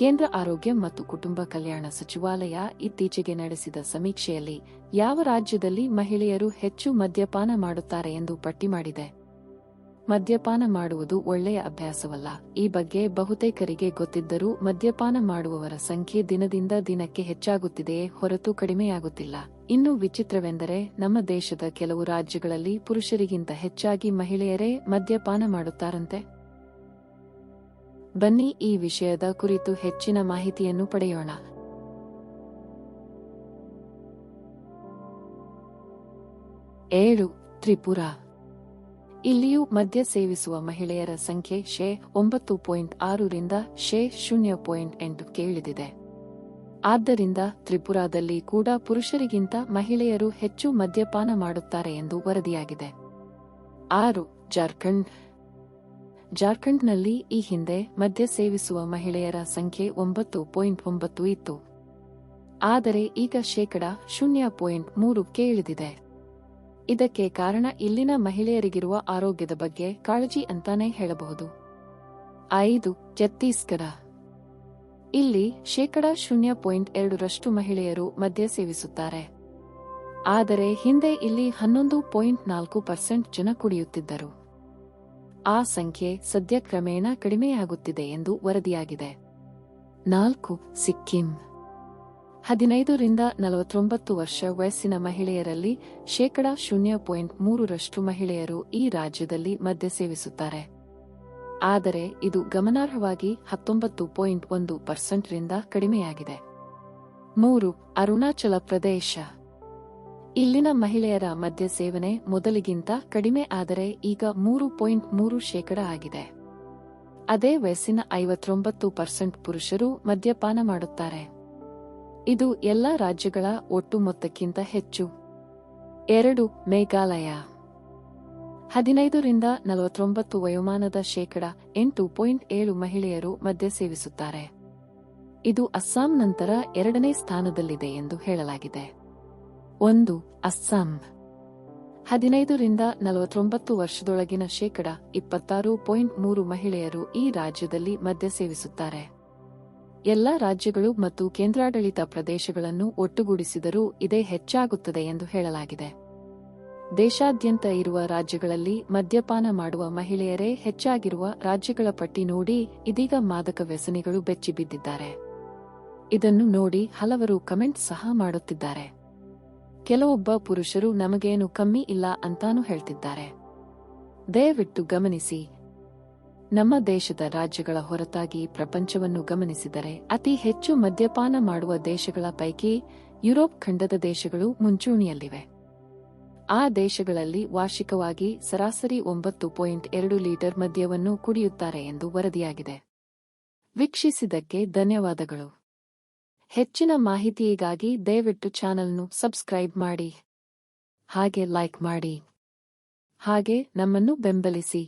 ಕೇಂದ್ರ ಆರೋಗ್ಯ ಮತ್ತು ಕುಟುಂಬ ಕಲ್ಯಾಣ ಸಚಿವಾಲಯ ಇತ್ತೀಚೆಗೆ ನಡೆಸಿದ ಸಮೀಕ್ಷೆಯಲ್ಲಿ ಯಾವ ರಾಜ್ಯದಲ್ಲಿ ಮಹಿಳೆಯರು ಹೆಚ್ಚು ಮದ್ಯಪಾನ ಮಾಡುತ್ತಾರೆ ಎಂದು ಪಟ್ಟಿ ಮಾಡಿದೆ. ಮದ್ಯಪಾನ ಮಾಡುವುದು ಒಳ್ಳೆಯ ಅಭ್ಯಾಸವಲ್ಲ. ಈ ಬಗ್ಗೆ ಬಹುತೇಕರಿಗೆ ಗೊತ್ತಿದ್ದರೂ ಮದ್ಯಪಾನ ಮಾಡುವವರ ಸಂಖ್ಯೆ ದಿನದಿಂದ ದಿನಕ್ಕೆ ಹೆಚ್ಚಾಗುತ್ತಿದೆಯೇ ಹೊರತು ಕಡಿಮೆಯಾಗುತ್ತಿಲ್ಲ. ಇನ್ನು ವಿಚಿತ್ರವೆಂದರೆ ನಮ್ಮ ದೇಶದ ಕೆಲವು ರಾಜ್ಯಗಳಲ್ಲಿ ಪುರುಷರಿಗಿಂತ ಹೆಚ್ಚಾಗಿ ಮಹಿಳೆಯರೇ ಮದ್ಯಪಾನ ಮಾಡುತ್ತಾರಂತೆ. ಬನ್ನಿ ಈ ವಿಷಯದ ಕುರಿತು ಹೆಚ್ಚಿನ ಮಾಹಿತಿಯನ್ನು ಪಡೆಯೋಣ. 7. ತ್ರಿಪುರಾ. ಇಲ್ಲಿಯೂ ಮದ್ಯ ಸೇವಿಸುವ ಮಹಿಳೆಯರ ಸಂಖ್ಯೆ 9.6 ರಿಂದ 0.8ಕ್ಕೆ ಇಳಿದಿದೆ. ಆದ್ದರಿಂದ ತ್ರಿಪುರಾದಲ್ಲಿ ಕೂಡ ಪುರುಷರಿಗಿಂತ ಮಹಿಳೆಯರು ಹೆಚ್ಚು ಮದ್ಯಪಾನ ಮಾಡುತ್ತಾರೆ ಎಂದು ವರದಿಯಾಗಿದೆ. 6. ಜಾರ್ಖಂಡ್. ಜಾರ್ಖಂಡ್ನಲ್ಲಿ ಈ ಹಿಂದೆ ಮದ್ಯ ಸೇವಿಸುವ ಮಹಿಳೆಯರ ಸಂಖ್ಯೆ 9.9 ಇತ್ತು. ಆದರೆ ಈಗ 0.3ಕ್ಕೆ ಇಳಿದಿದೆ. ಇದಕ್ಕೆ ಕಾರಣ ಇಲ್ಲಿನ ಮಹಿಳೆಯರಿಗಿರುವ ಆರೋಗ್ಯದ ಬಗ್ಗೆ ಕಾಳಜಿ ಅಂತಾನೆ ಹೇಳಬಹುದು. 5. ಛತ್ತೀಸ್ಗಢ. ಇಲ್ಲಿ 0.2% ಮಹಿಳೆಯರು ಮದ್ಯ ಸೇವಿಸುತ್ತಾರೆ. ಆದರೆ ಹಿಂದೆ ಇಲ್ಲಿ 11.4% ಜನ ಕುಡಿಯುತ್ತಿದ್ದರು. ಆ ಸಂಖ್ಯೆ ಸದ್ಯ ಕ್ರಮೇಣ ಕಡಿಮೆಯಾಗುತ್ತಿದೆ ಎಂದು ವರದಿಯಾಗಿದೆ. 4. ಸಿಕ್ಕಿಂ. 15 ರಿಂದ 49 ವರ್ಷ ವಯಸ್ಸಿನ ಮಹಿಳೆಯರಲ್ಲಿ 0.3% ಮಹಿಳೆಯರು ಈ ರಾಜ್ಯದಲ್ಲಿ ಮದ್ಯ ಸೇವಿಸುತ್ತಾರೆ. ಆದರೆ ಇದು ಗಮನಾರ್ಹವಾಗಿ 19.1% ರಿಂದ ಕಡಿಮೆಯಾಗಿದೆ. 3. ಅರುಣಾಚಲ ಪ್ರದೇಶ. ಇಲ್ಲಿನ ಮಹಿಳೆಯರ ಮದ್ಯ ಸೇವನೆ ಮೊದಲಿಗಿಂತ ಕಡಿಮೆ, ಆದರೆ ಈಗ 3.3% ಆಗಿದೆ. ಅದೇ ವಯಸ್ಸಿನ 59% ಪುರುಷರು ಮದ್ಯಪಾನ ಮಾಡುತ್ತಾರೆ. ಇದು ಎಲ್ಲ ರಾಜ್ಯಗಳ ಒಟ್ಟು ಮೊತ್ತಕ್ಕಿಂತ ಹೆಚ್ಚು. 2. ಮೇಘಾಲಯ. 15 ರಿಂದ 49 ವಯೋಮಾನದ 8.7% ಮಹಿಳೆಯರು ಮದ್ಯ ಸೇವಿಸುತ್ತಾರೆ. ಇದು ಅಸ್ಸಾಂ ನಂತರ 2ನೇ ಸ್ಥಾನದಲ್ಲಿದೆ ಎಂದು ಹೇಳಲಾಗಿದೆ. 1. ಅಸ್ಸಾಂ. 15 ರಿಂದ 49 ವರ್ಷದೊಳಗಿನ 26.3% ಮಹಿಳೆಯರು ಈ ರಾಜ್ಯದಲ್ಲಿ ಮದ್ಯ ಸೇವಿಸುತ್ತಾರೆ. ಎಲ್ಲ ರಾಜ್ಯಗಳು ಮತ್ತು ಕೇಂದ್ರಾಡಳಿತ ಪ್ರದೇಶಗಳನ್ನು ಒಟ್ಟುಗೂಡಿಸಿದರೂ ಇದೇ ಹೆಚ್ಚಾಗುತ್ತದೆ ಎಂದು ಹೇಳಲಾಗಿದೆ. ದೇಶಾದ್ಯಂತ ಇರುವ ರಾಜ್ಯಗಳಲ್ಲಿ ಮದ್ಯಪಾನ ಮಾಡುವ ಮಹಿಳೆಯರೇ ಹೆಚ್ಚಾಗಿರುವ ರಾಜ್ಯಗಳ ಪಟ್ಟಿ ನೋಡಿ ಇದೀಗ ಮಾದಕ ವ್ಯಸನಿಗಳು ಬೆಚ್ಚಿಬಿದ್ದಿದ್ದಾರೆ. ಇದನ್ನು ನೋಡಿ ಹಲವರು ಕಮೆಂಟ್ ಸಹ ಮಾಡುತ್ತಿದ್ದಾರೆ. ಕೆಲವೊಬ್ಬ ಪುರುಷರು ನಮಗೇನು ಕಮ್ಮಿ ಇಲ್ಲ ಅಂತಾನೂ ಹೇಳ್ತಿದ್ದಾರೆ. ದಯವಿಟ್ಟು ಗಮನಿಸಿ, ನಮ್ಮ ದೇಶದ ರಾಜ್ಯಗಳ ಹೊರತಾಗಿ ಪ್ರಪಂಚವನ್ನು ಗಮನಿಸಿದರೆ ಅತಿ ಹೆಚ್ಚು ಮದ್ಯಪಾನ ಮಾಡುವ ದೇಶಗಳ ಪೈಕಿ ಯುರೋಪ್ ಖಂಡದ ದೇಶಗಳು ಮುಂಚೂಣಿಯಲ್ಲಿವೆ. ಆ ದೇಶಗಳಲ್ಲಿ ವಾರ್ಷಿಕವಾಗಿ ಸರಾಸರಿ 9.2 ಲೀಟರ್ ಮದ್ಯವನ್ನು ಕುಡಿಯುತ್ತಾರೆ ಎಂದು ವರದಿಯಾಗಿದೆ. ವೀಕ್ಷಿಸಿದ್ದಕ್ಕೆ ಧನ್ಯವಾದಗಳು. ಹೆಚ್ಚಿನ ಮಾಹಿತಿಗಾಗಿ ದಯವಿಟ್ಟು ಚಾನೆಲ್ను ಸಬ್ಸ್ಕ್ರೈಬ್ ಮಾಡಿ, ಹಾಗೆ ಲೈಕ್ ಮಾಡಿ, ಹಾಗೆ ನಮ್ಮನ್ನು ಬೆಂಬಲಿಸಿ.